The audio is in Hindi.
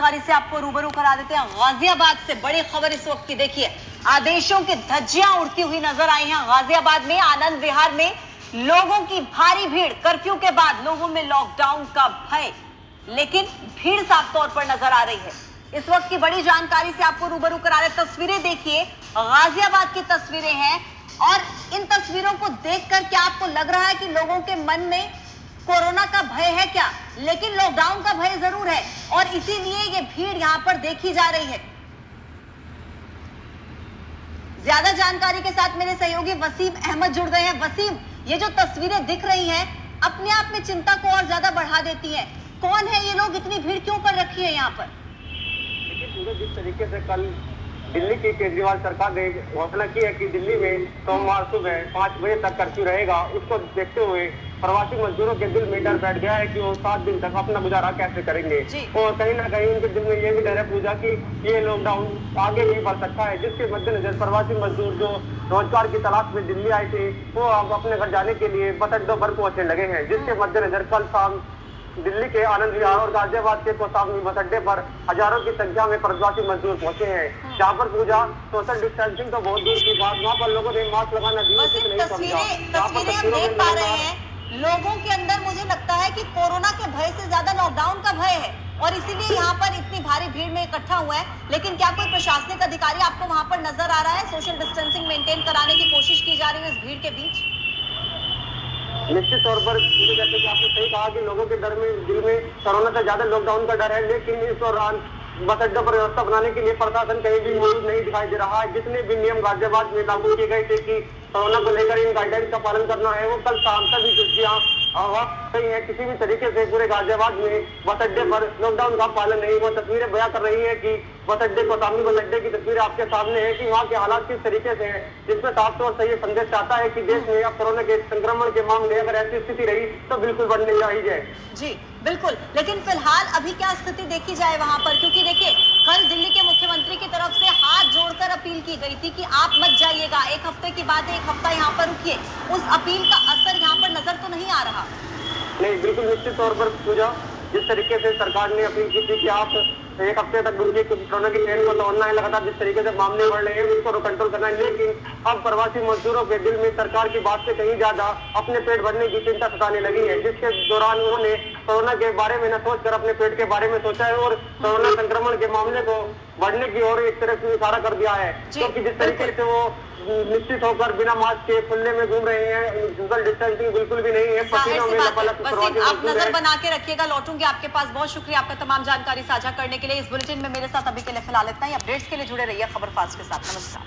जानकारी से आपको रूबरू करा देते हैं। गाजियाबाद से बड़ी खबर इस वक्त की देखिए, आदेशों की धज्जियां उड़ती हुई नजर आई हैं। गाजियाबाद में आनंद विहार में लोगों की भारी भीड़, कर्फ्यू के बाद लोगों में लॉकडाउन का भय, लेकिन भीड़ साफ तौर पर नजर आ रही है। इस वक्त की बड़ी जानकारी से आपको रूबरू करा रहे। तस्वीरें देखिए, गाजियाबाद की तस्वीरें हैं और इन तस्वीरों को देखकर क्या आपको लग रहा है कि लोगों के मन में कोरोना का भय है क्या? लेकिन लॉकडाउन का भय जरूर है और इसीलिए ये भीड़ यहां पर देखी जा रही है। ज्यादा जानकारी के साथ मेरे सहयोगी वसीम अहमद जुड़ गए हैं। वसीम, ये जो तस्वीरें दिख रही हैं अपने आप में चिंता को और ज्यादा बढ़ा देती हैं। कौन है ये लोग, इतनी भीड़ क्यों कर रखी है यहाँ पर? जिस तरीके से कल दिल्ली की केजरीवाल सरकार ने घोषणा की है कि दिल्ली में सोमवार सुबह 5 बजे तक कर्फ्यू रहेगा, उसको देखते हुए प्रवासी मजदूरों के दिल में डर बैठ गया है कि वो 7 दिन तक अपना गुजारा कैसे करेंगे। और कहीं ना कहीं उनके दिल में ये भी डर है पूजा कि ये लॉकडाउन आगे भी बढ़ सकता है, जिसके मद्देनजर प्रवासी मजदूर जो रोजगार की तलाश में दिल्ली आए थे वो अब अपने घर जाने के लिए बस अड्डों पर पहुंचने लगे हैं। जिसके मद्देनजर कल शाम दिल्ली के आनंद विहार और गाजियाबाद के कोसामी बस अड्डे पर हजारों की संख्या में प्रवासी मजदूर पहुंचे हैं। जहाँ पर पूजा सोशल डिस्टेंसिंग तो बहुत दूर की बात, वहाँ पर लोगों ने मास्क लगाना तस्वीरें हम देख पा रहे हैं, लोगों के अंदर मुझे लगता है कि कोरोना के भय से ज्यादा लॉकडाउन का भय है और इसीलिए यहाँ पर इतनी भारी भीड़ में इकट्ठा हुआ है। लेकिन क्या कोई प्रशासनिक अधिकारी आपको वहां पर नजर आ रहा है? सोशल डिस्टेंसिंग मेंटेन कराने की कोशिश की जा रही है इस भीड़ के बीच? निश्चित तौर पर जैसे कि आपने सही कहा कि लोगों के दिल में कोरोना से ज्यादा लॉकडाउन का डर है, लेकिन इस दौरान बस अड्डा पर व्यवस्था बनाने के लिए प्रशासन कहीं भी मौजूद नहीं दिखाई दे रहा है। जितने भी नियम गाजियाबाद में लागू किए गए थे कि कोरोना को लेकर इन गाइडलाइंस का पालन करना है, वो कल शाम तक भी कुर्सियां नहीं है। किसी भी तरीके से पूरे गाजियाबाद में बस अड्डे पर लॉकडाउन का पालन नहीं। वो तस्वीरें बयां कर रही है कि बस अड्डे को सामने बस अड्डे की तस्वीरें आपके सामने है कि वहाँ के हालात किस तरीके से हैं, जिसमें साफ तौर से ये संदेश आता है कि देश में अब कोरोना के संक्रमण के मामले अगर ऐसी स्थिति रही तो बिल्कुल बढ़ने जा रही है। जी बिल्कुल, लेकिन फिलहाल अभी क्या स्थिति देखी जाए वहां पर? क्योंकि देखिए, कल दिल्ली के मुख्यमंत्री की तरफ से हाथ जोड़कर अपील की गई थी कि आप मत जाइएगा, एक हफ्ते की बात है, एक हफ्ता यहाँ पर रुकिए। उस अपील का असर यहाँ पर नजर तो नहीं आ रहा। नहीं, बिल्कुल निश्चित तौर पर पूजा, जिस तरीके से सरकार ने अपील की थी कि आप एक हफ्ते तक रुकिए क्योंकि कोरोना की चेन को तोड़ना है, लगातार जिस तरीके से मामले बढ़ रहे हैं उसको कंट्रोल करना है, लेकिन अब प्रवासी मजदूरों के दिल में सरकार की बात से कहीं ज्यादा अपने पेट भरने की चिंता सताने लगी है। जिसके दौरान उन्होंने कोरोना के बारे में न सोचकर अपने पेट के बारे में सोचा है और कोरोना संक्रमण के मामले को बढ़ने की ओर एक तरह से इशारा कर दिया है। क्योंकि जिस तरीके से वो निश्चित होकर बिना मास्क के खुले में घूम रहे हैं, सोशल डिस्टेंसिंग बिल्कुल भी नहीं है, पसीनों में लपालप। आप नजर बना के रखिएगा, लौटूंगी आपके पास। बहुत शुक्रिया आपका तमाम जानकारी साझा करने के लिए। इस बुलेटिन में मेरे साथ अभी के लिए फिलहाल इतना ही। अपडेट्स के लिए जुड़े रहिए खबर फास्ट के साथ। नमस्कार।